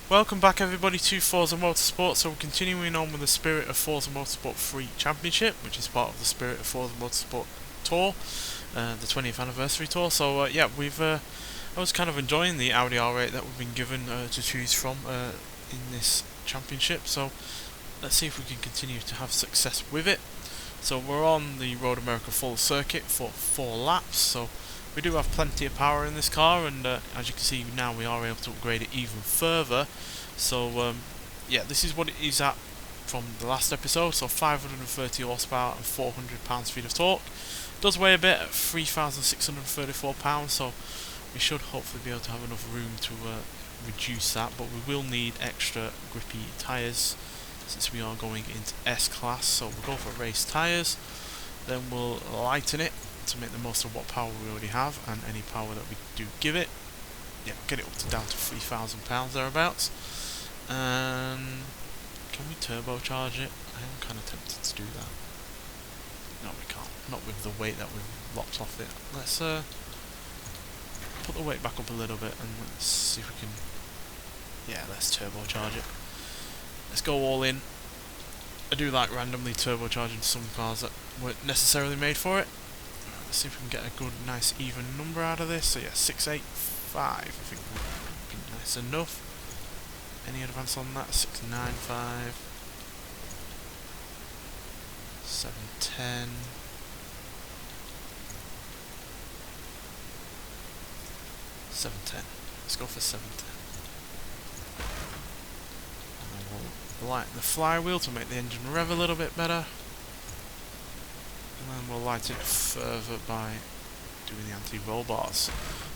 Welcome back everybody to Forza Motorsport. So we're continuing on with the Spirit of Forza Motorsport 3 Championship, which is part of the Spirit of Forza Motorsport Tour, the 20th anniversary tour. So yeah, I was kind of enjoying the Audi R8 that we've been given to choose from in this championship. So let's see if we can continue to have success with it. So we're on the Road America full circuit for 4 laps. So we do have plenty of power in this car, and as you can see now we are able to upgrade it even further. So yeah, this is what it is at from the last episode. So 530 horsepower and 400 pounds-feet of torque. It does weigh a bit at 3,634 pounds, so we should hopefully be able to have enough room to reduce that, but we will need extra grippy tyres since we are going into S-Class. So we'll go for race tyres, then we'll lighten it to make the most of what power we already have and any power that we do give it. Yeah, get it up to down to 3,000 pounds thereabouts. And can we turbocharge it? I am kind of tempted to do that. No, we can't. Not with the weight that we've lopped off it. Let's put the weight back up a little bit and let's see if we can. Yeah, let's turbocharge it. Let's go all in. I do like randomly turbocharging some cars that weren't necessarily made for it. Let's see if we can get a good, nice, even number out of this. So yeah, 685 I think would be nice enough. Any advance on that? 695, 710, 710. Let's go for 710. And we'll light the flywheel to make the engine rev a little bit better. And then we'll light it further by doing the anti-roll bars.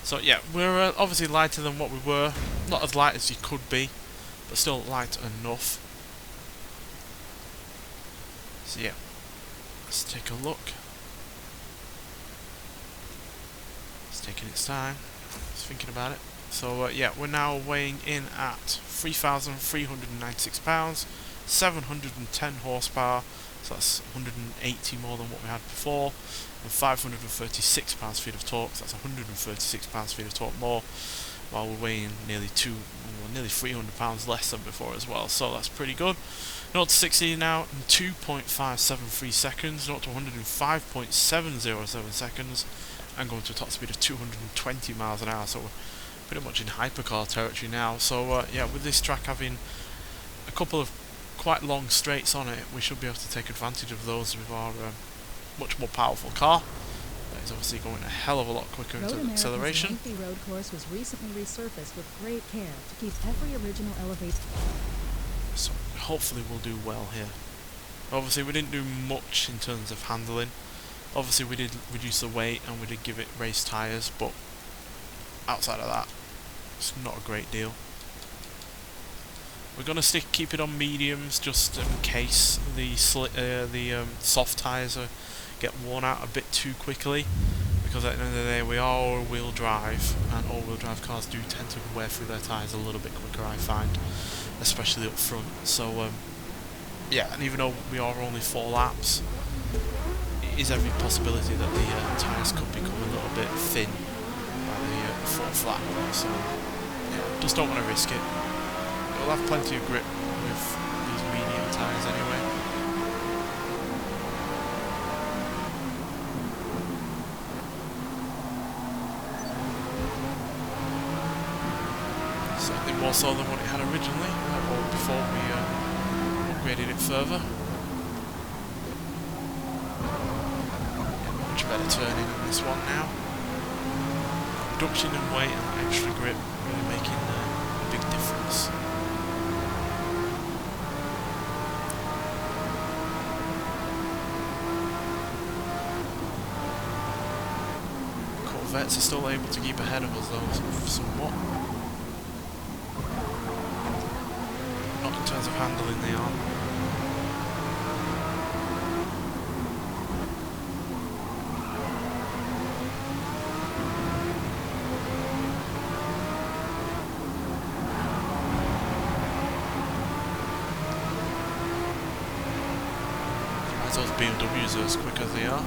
So yeah, we're obviously lighter than what we were. Not as light as you could be, but still light enough. So yeah, let's take a look. It's taking its time. It's thinking about it. So yeah, we're now weighing in at 3,396 pounds, 710 horsepower. So that's 180 more than what we had before, and 536 pounds-feet of torque. So that's 136 pounds-feet of torque more, while we're weighing nearly 300 pounds less than before as well. So that's pretty good. 0 to 60 now in 2.573 seconds, 0 to 105.707 seconds, and going to a top speed of 220 miles an hour. So we're pretty much in hypercar territory now. So yeah, with this track having a couple of quite long straights on it, we should be able to take advantage of those with our much more powerful car. That is obviously going a hell of a lot quicker into the acceleration. The road course was recently resurfaced with great care to keep every original elevation. So hopefully we'll do well here. Obviously we didn't do much in terms of handling. Obviously we did reduce the weight and we did give it race tyres, but outside of that, it's not a great deal. We're gonna keep it on mediums just in case the soft tyres get worn out a bit too quickly, because at the end of the day we are all-wheel drive, and all-wheel drive cars do tend to wear through their tyres a little bit quicker, I find, especially up front. So yeah, and even though we are only 4 laps, it is every possibility that the tyres could become a little bit thin by the 4th lap. So yeah, just don't want to risk it. We'll have plenty of grip with these medium tyres anyway. Certainly more so than what it had originally, or before we upgraded it further. Yeah, much better turning in this one now. Reduction in weight and extra grip really making a big difference. Corvettes are still able to keep ahead of us though, somewhat. Not in terms of handling, they are. Those BMWs are as quick as they are.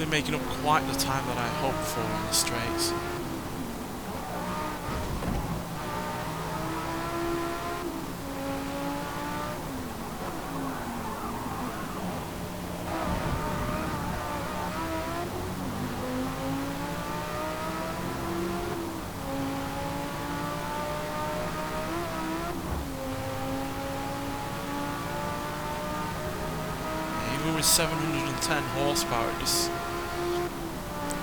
really making up quite the time that I hoped for on the straights. Even with 710 horsepower, it just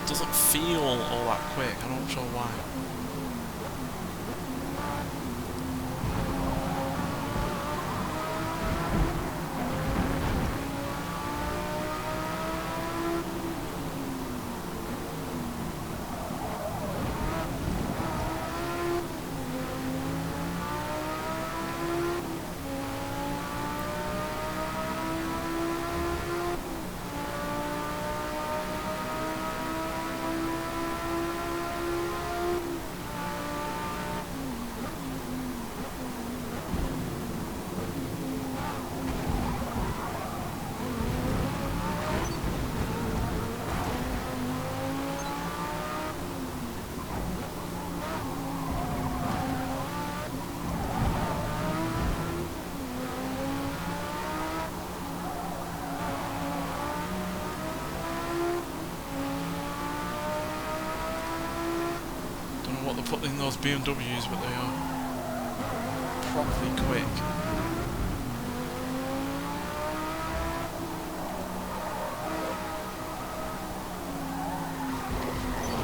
doesn't feel all that quick. I'm not sure why. What they put in those BMWs, but they are properly quick.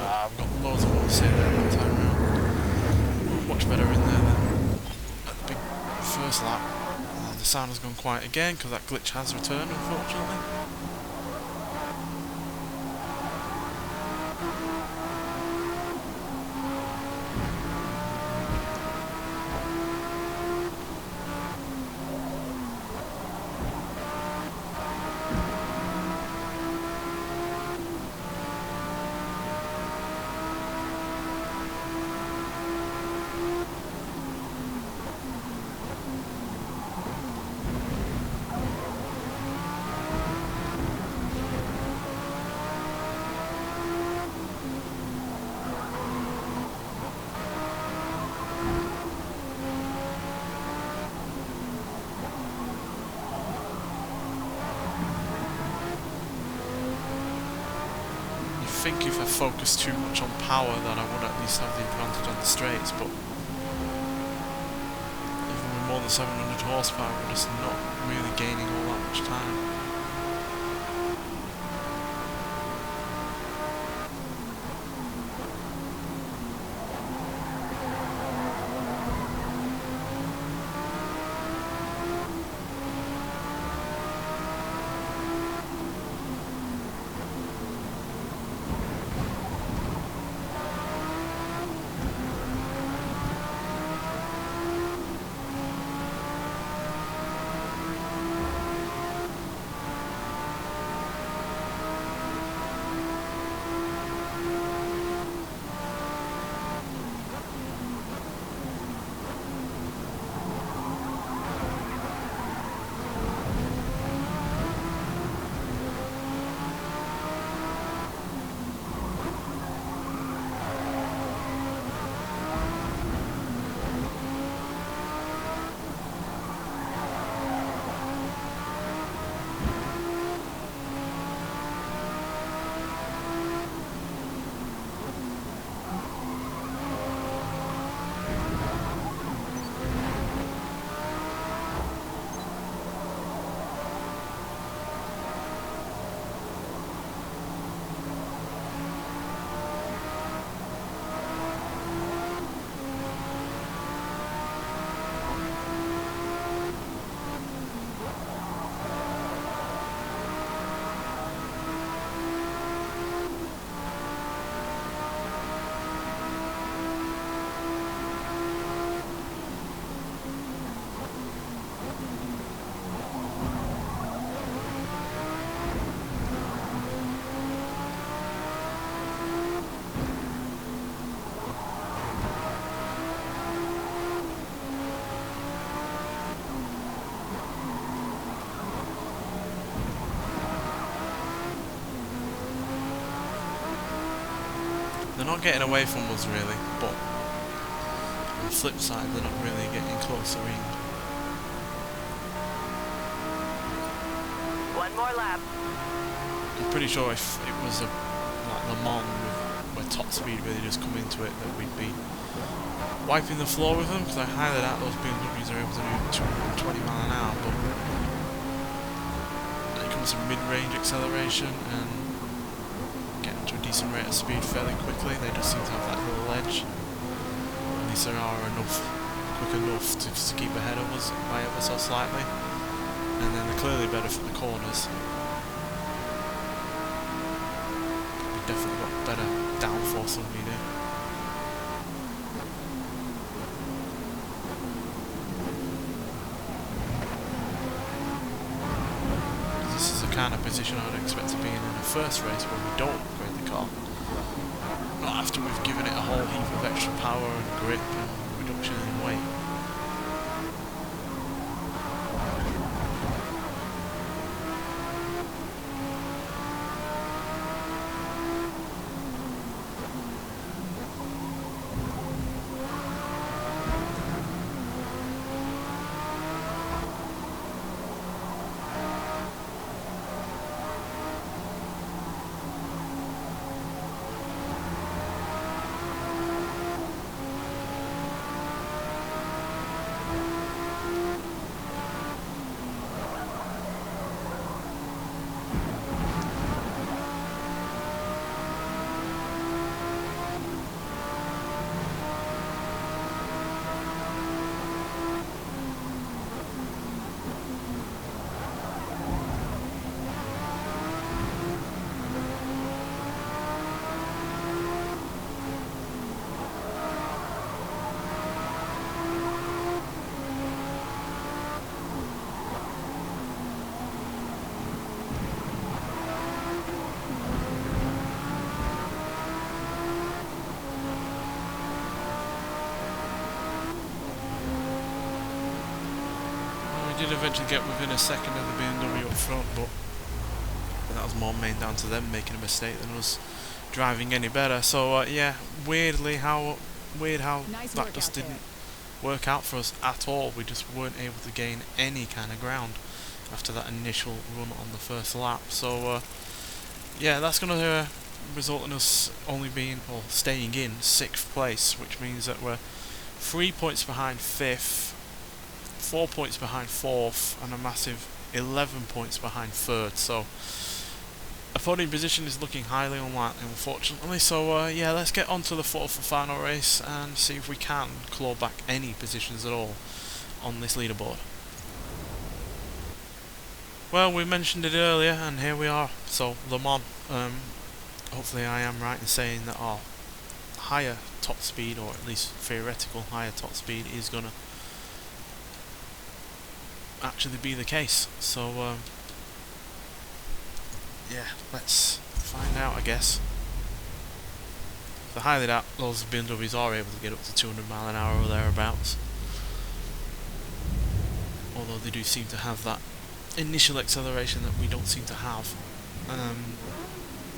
I've got loads of what to say there that time round. Much better in there than at the big first lap. The sound has gone quiet again because that glitch has returned, unfortunately. I think if I focused too much on power then I would at least have the advantage on the straights, but even with more than 700 horsepower we're just not really gaining all that much time. they're not getting away from us really, but on the flip side they're not really getting closer either. One more lap. I'm pretty sure if it was a like Le Mans where top speed really just come into it, that we'd be wiping the floor with them, because I highly doubt those BMWs are able to do 220 mile an hour, but when it comes to mid-range acceleration and getting to a decent rate of speed fairly quickly, they just seem to have that little edge. At least there are quick enough to keep ahead of us by ever so slightly, and then they're clearly better for the corners. We've definitely got better downforce than we do. This is the kind of position I would expect to be in a first race where we don't upgrade the car. Not after we've given it a whole heap of extra power and grip and reduction in weight. We did eventually get within a second of the BMW up front, but that was more main down to them making a mistake than us driving any better. So yeah, weird how that just didn't work out for us at all. We just weren't able to gain any kind of ground after that initial run on the first lap. So yeah, that's going to result in us only staying in 6th place, which means that we're 3 points behind 5th, 4 points behind 4th, and a massive 11 points behind 3rd. So a podium position is looking highly unlikely, unfortunately. So yeah, let's get on to the 4th and final race and see if we can claw back any positions at all on this leaderboard. Well, we mentioned it earlier, and here we are. So Le Mans, hopefully I am right in saying that our higher top speed, or at least theoretical higher top speed, is gonna actually be the case. So yeah, let's find out, I guess. The highly doubt those BMWs are able to get up to 200 mile an hour or thereabouts, although they do seem to have that initial acceleration that we don't seem to have,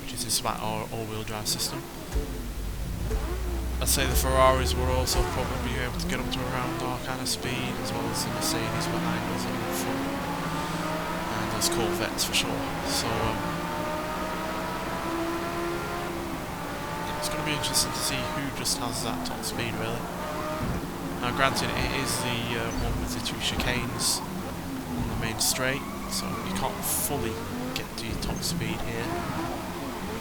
which is despite our all-wheel drive system. I'd say the Ferraris will also probably be able to get up to around our kind of speed, as well as the Mercedes behind us and in front, and those Corvettes for sure. So yeah, it's going to be interesting to see who just has that top speed, really. Now granted, it is the one with the 2 chicanes on the main straight, so you can't fully get to your top speed here.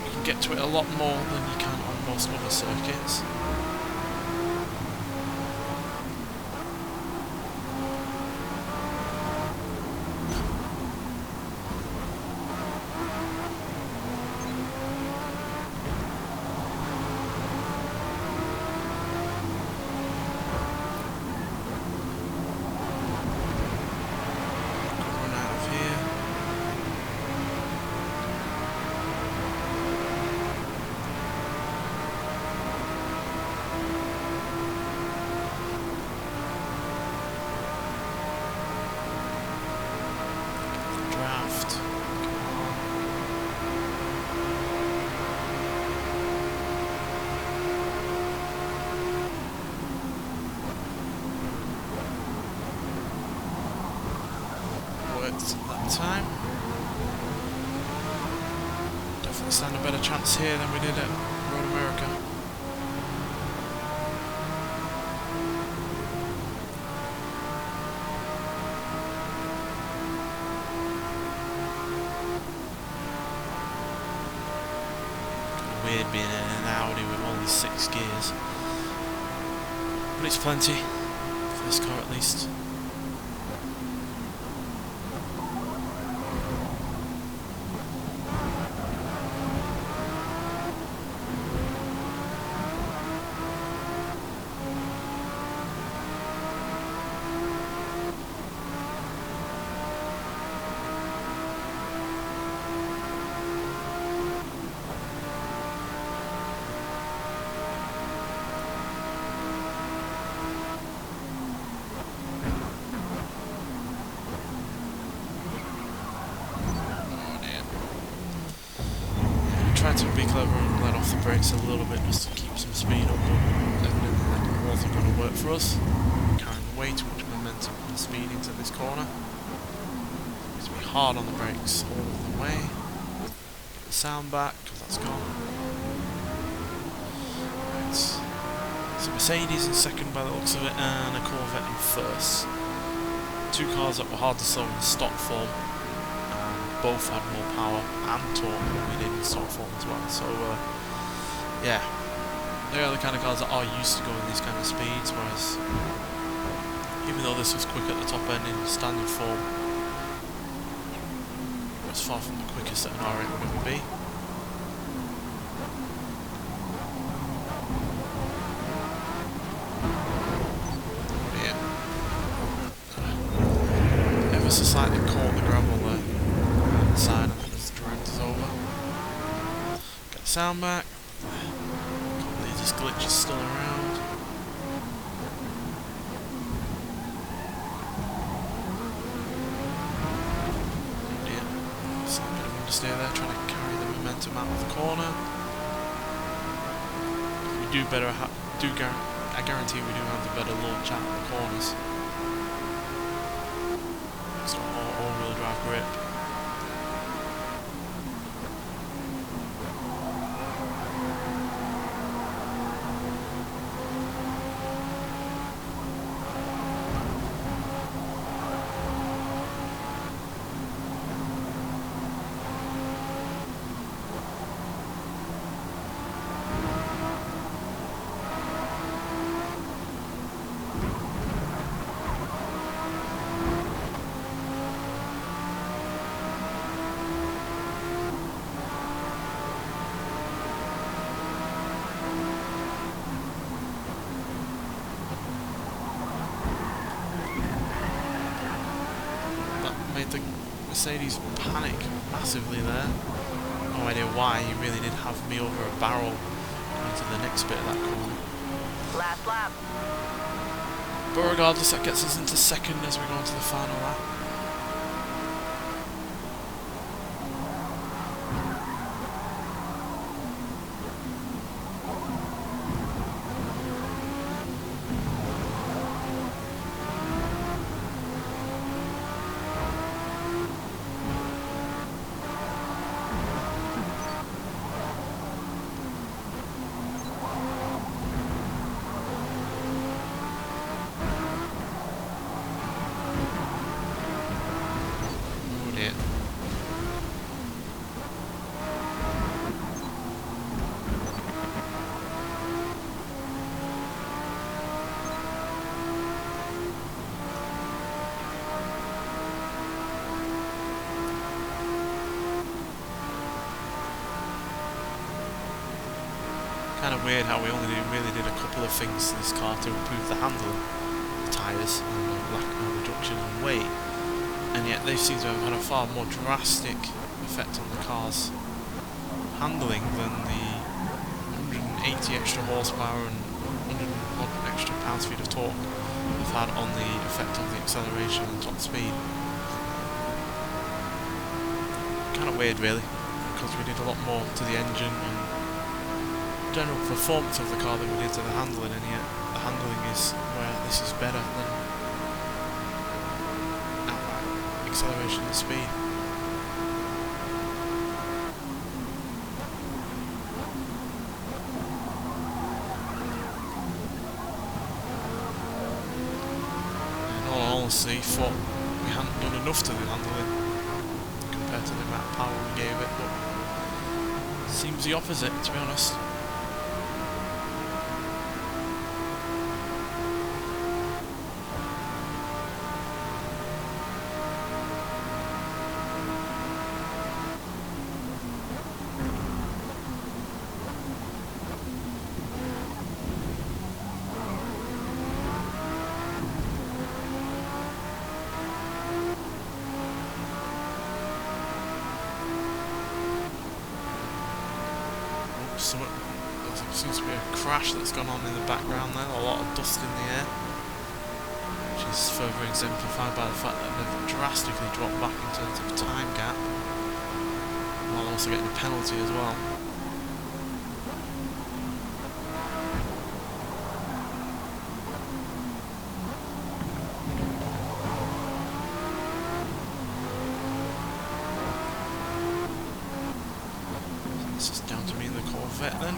You can get to it a lot more than you can on most other circuits. So that time. Definitely stand a better chance here than we did at Road America. Weird being in an Audi with only 6 gears, but it's plenty for this car at least. Tried to be clever and let off the brakes a little bit just to keep some speed up, but evidently that wasn't going to work for us. Carrying way too much momentum and speed into this corner. Needs to be hard on the brakes all the way. Get the sound back, because that's gone. Right. So Mercedes in second by the looks of it, and a Corvette in first. 2 cars that were hard to slow in stock form. Both had more power and torque than we did in stock form as well. So yeah, they are the kind of cars that are used to going these kind of speeds, whereas even though this was quick at the top end in standard form, it's far from the quickest that an R8 would ever be. Yeah. Ever so slightly caught the gravel there. Side as the direct is over. Get the sound back. Can't believe this glitch is still around. Yeah, so a bit of understeer there, trying to carry the momentum out of the corner. We do better. I guarantee we do have the better launch out of the corners. So all-wheel drive grip. Made the Mercedes panic massively there. No idea why, he really did have me over a barrel into the next bit of that corner. Last lap. But regardless, that gets us into second as we go into the final lap. Kind of weird how we only really did a couple of things to this car to improve the handling, the tyres, and the lack of reduction in weight, and yet they seem to have had a far more drastic effect on the car's handling than the 180 extra horsepower and 100 extra pound-feet of torque have had on the effect of the acceleration and top speed. Kind of weird really, because we did a lot more to the engine and general performance of the car than we did to the handling, and yet the handling is where this is better than outright acceleration and speed. In all honesty, thought we hadn't done enough to the handling compared to the amount of power we gave it, but seems the opposite, to be honest. There seems to be a crash that's gone on in the background there, a lot of dust in the air, which is further exemplified by the fact that they've drastically dropped back in terms of time gap, while also getting a penalty as well. This is down to me in the Corvette then.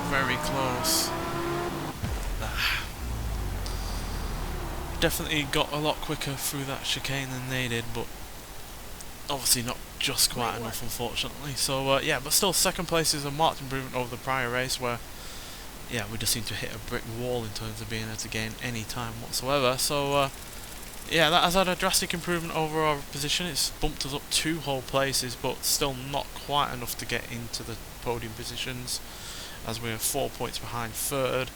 Very close. Definitely got a lot quicker through that chicane than they did, but obviously not just quite enough, unfortunately. So yeah, but still, second place is a marked improvement over the prior race, where yeah, we just seem to hit a brick wall in terms of being able to gain any time whatsoever. So yeah, that has had a drastic improvement over our position. It's bumped us up 2 whole places, but still not quite enough to get into the podium positions, as we are 4 points behind third,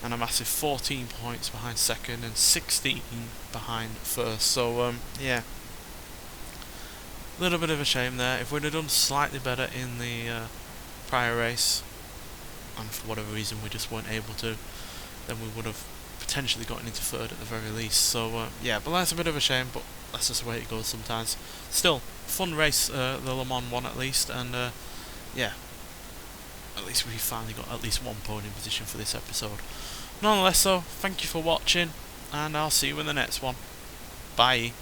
and a massive 14 points behind second, and 16 behind first. So yeah, a little bit of a shame there. If we'd have done slightly better in the prior race, and for whatever reason we just weren't able to, then we would have potentially gotten into third at the very least. So yeah, but that's a bit of a shame, but that's just the way it goes sometimes. Still, fun race, the Le Mans one at least, and yeah, at least we finally got at least 1 podium position for this episode. Nonetheless though, thank you for watching, and I'll see you in the next one. Bye.